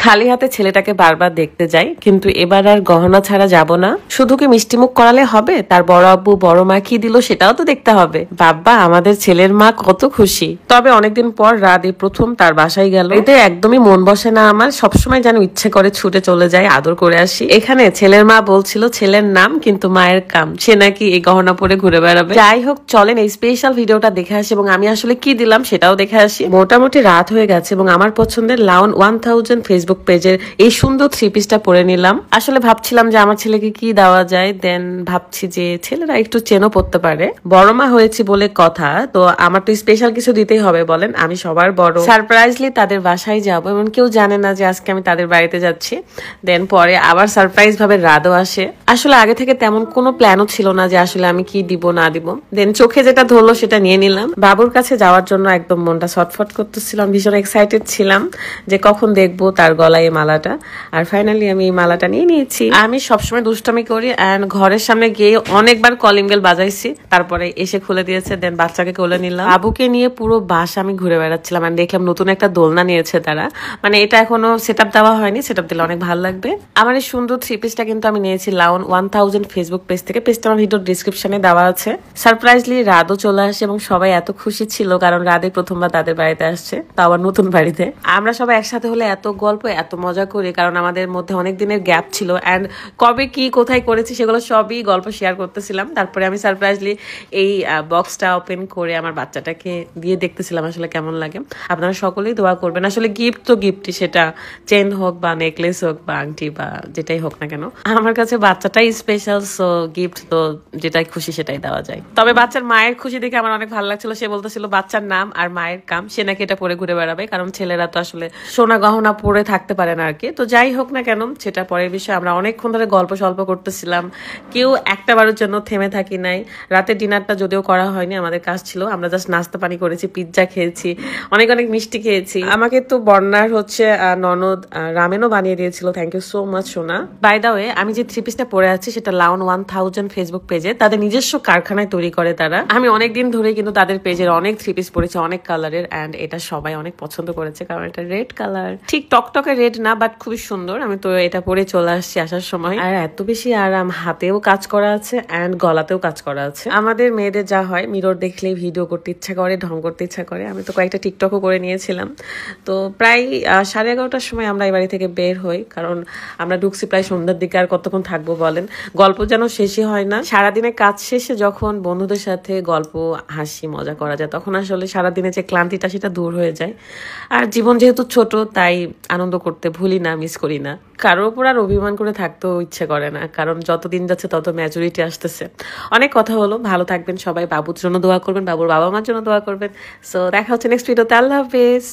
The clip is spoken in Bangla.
খালি হাতে ছেলেটাকে বারবার দেখতে যাই, কিন্তু এবার আর গহনা ছাড়া যাব না। শুধু কি মিষ্টিমুখ করালে হবে? তার বড় আব্বু বড় মা কি দিল সেটাও তো দেখতে হবে। বাবা, আমাদের ছেলের মা কত খুশি। তবে অনেকদিন পর রাত এই প্রথম তার বাসায় গেল। এতে একদমই মন বসে না আমার। সবসময় যেন ইচ্ছে করে ছুটে চলে যায়, আদর করে আসি। এখানে ছেলের মা বলছিল ছেলের নাম কিন্তু মায়ের কাম, সে নাকি এই গহনা পরে ঘুরে বেড়াবে। যাই হোক, চলেন এই স্পেশাল ভিডিওটা দেখে আসি এবং আমি আসলে কি দিলাম সেটাও দেখে আসি। মোটামুটি রাত হয়ে গেছে এবং আমার পছন্দের লাউন 1000 ফেসবুক পেজের এই সুন্দর থ্রি পিসটা পরে নিলাম। আসলে ভাবছিলাম যে আমার ছেলেকে কি দেওয়া যায়, দেন ভাবছি যে ছেলেরা একটু চেনও পড়তে পারে। বড় মা হয়েছে বলে কথা, তো আমার তো স্পেশাল কিছু দিতেই হবে বলেন, আমি সবার বড়। সারপ্রাইজলি তাদের বাসায় যাব এবং কেউ জানে না যে আজকে আমি তাদের বাড়িতে যাচ্ছি। দেন পরে আবার সারপ্রাইজ ভাবে রাতও আসে। আসলে আগে থেকে তেমন কোনো প্ল্যানও ছিল না যে আসলে আমি কি দিব না দিব। দেন চোখে যেটা ধরলো সেটা নিয়ে নিলাম। বাবুর কাছে যাওয়ার জন্য একদম মনটা ছটফট করতেছিলাম, ভীষণ এক্সাইটেড ছিলাম যে কখন দেখবো তার গলায় এই মালাটা। আর ফাইনালি আমি এই মালাটা নিয়ে নিয়েছি। আমি সবসময় দুষ্টামি করি এন্ড ঘরের সামনে গিয়ে অনেকবার কলিং বেল বাজাইছি, তারপরে এসে খুলে দিয়েছে। দেন বাচ্চাকে কোলে নিলাম। বাবুকে নিয়ে পুরো বাসা আমি ঘুরে বেড়াচ্ছিলাম আর দেখলাম নতুন একটা দোলনা নিয়েছে তারা। মানে এটা এখনো সেটআপ দেওয়া হয়নি, সেটআপ দিলে অনেক ভালো লাগবে। আমার এই সুন্দর থ্রি পিসটা কিন্তু আমি নিয়েছি লাউন 1000 ফেসবুক পেজ থেকে। পেজটা আমার ভিডিও ডিসক্রিপশনে দেওয়া আছে। সারপ্রাইজলি রাতও চলে আসে এবং সবাই এত খুশি ছিল কারণ রাতে প্রথমবার তাদের বাড়িতে আসছে, তাও আবার নতুন বাড়িতে। আমরা সবাই একসাথে হলে এত গল্প এত মজা করি কারণ আমাদের মধ্যে অনেক দিনের গ্যাপ ছিল এন্ড কবে কি কোথায় করেছি সেগুলো সবই গল্প শেয়ার করতেছিলাম। তারপরে আমি সারপ্রাইজলি এই বক্সটা ওপেন করে আমার বাচ্চাটাকে দিয়ে দেখতেছিলাম আসলে কেমন লাগে। আপনারা সকলেই দোয়া করবেন। আসলে গিফট তো গিফটই, সেটা চেন হোক বা নেকলেস হোক বা আংটি বা যেটাই হোক না কেন, আমার কাছে বাচ্চাটাই স্পেশাল। সো গিফট তো যেটাই খুশি সেটাই দেওয়া যায়। তবে বাচ্চার মায়ের খুশি দেখে আমার অনেক ভালো লাগছিল। সে বলতেছিল বাচ্চার নাম আর মায়ের কাম, সে নাকি এটা পরে ঘুরে বেড়াবে কারণ ছেলেরা তো আসলে সোনা গহনা পরে থাকতে পারে না আর কি। তো যাই হোক না কেন, সেটা পরের বিষয়। আমরা অনেকক্ষণ ধরে গল্প সল্প করতেছিলাম, কেউ একটা বারের জন্য থেমে থাকি নাই। রাতের ডিনারটা যদিও করা হয়নি, আমাদের কাজ ছিল, আমরা জাস্ট নাস্তা পানি করেছি, পিৎজা খেয়েছি, অনেক অনেক মিষ্টি খেয়েছি। আমাকে তো বন্যার ননদ রামেনও বানিয়ে দিয়েছিল, থ্যাংক ইউ সো মাচ সোনা। বাই দা ওয়ে, আমি যে থ্রি পিসটা পরে আছি সেটা লাউন 1000 ফেসবুক পেজে, তাদের নিজস্ব কারখানায় তৈরি করে তারা। আমি অনেকদিন ধরে কিন্তু তাদের পেজের অনেক থ্রি পিস পরেছি, অনেক কালারের, এন্ড এটা সবাই অনেক পছন্দ করেছে কারণ এটা রেড কালার, ঠিক টকটকে রেড না বাট খুবই সুন্দর। আমি তো এটা পরে চলে আসছি আসার সময়। আর এত বেশি আরাম, হাতেও কাজ করা আছে এন্ড গলাতেও কাজ করা আছে। আমাদের মেয়েদের যা হয়, মিরর দেখলেই ভিডিও করতে ইচ্ছা করে, ঢং করতে ইচ্ছা করে। আমি তো কয়েকটা টিকটকও করে নিয়েছিলাম। তো প্রায় 11:30টার সময় আমরা এই বাড়ি থেকে বের হই কারণ আমরা ঢুকছি প্রায় সন্ধ্যার দিকে। আর কতক্ষণ থাকবো বলেন, গল্প যেন শেষই হয় না। সারাদিনের কাজ শেষে যখন বন্ধুদের সাথে গল্প হাসি মজা করা যায় তখন আসলে সারাদিনের যে ক্লান্তিটা সেটা দূর হয়ে যায়। আর জীবন যেহেতু ছোট তাই আনন্দ করতে ভুলি না, মিস করি না। কারোর উপর আর অভিমান করে থাকতেও ইচ্ছে করে না কারণ যত দিন যাচ্ছে তত ম্যাচুরিটি আসতেছে। অনেক কথা হলো, ভালো থাকবেন সবাই, বাবুর জন্য দোয়া করবেন, বাবুর বাবা মার জন্য দোয়া করবেন। সো দেখা হচ্ছে নেক্সট ভিডিওতে। আল্লাহ হাফেজ।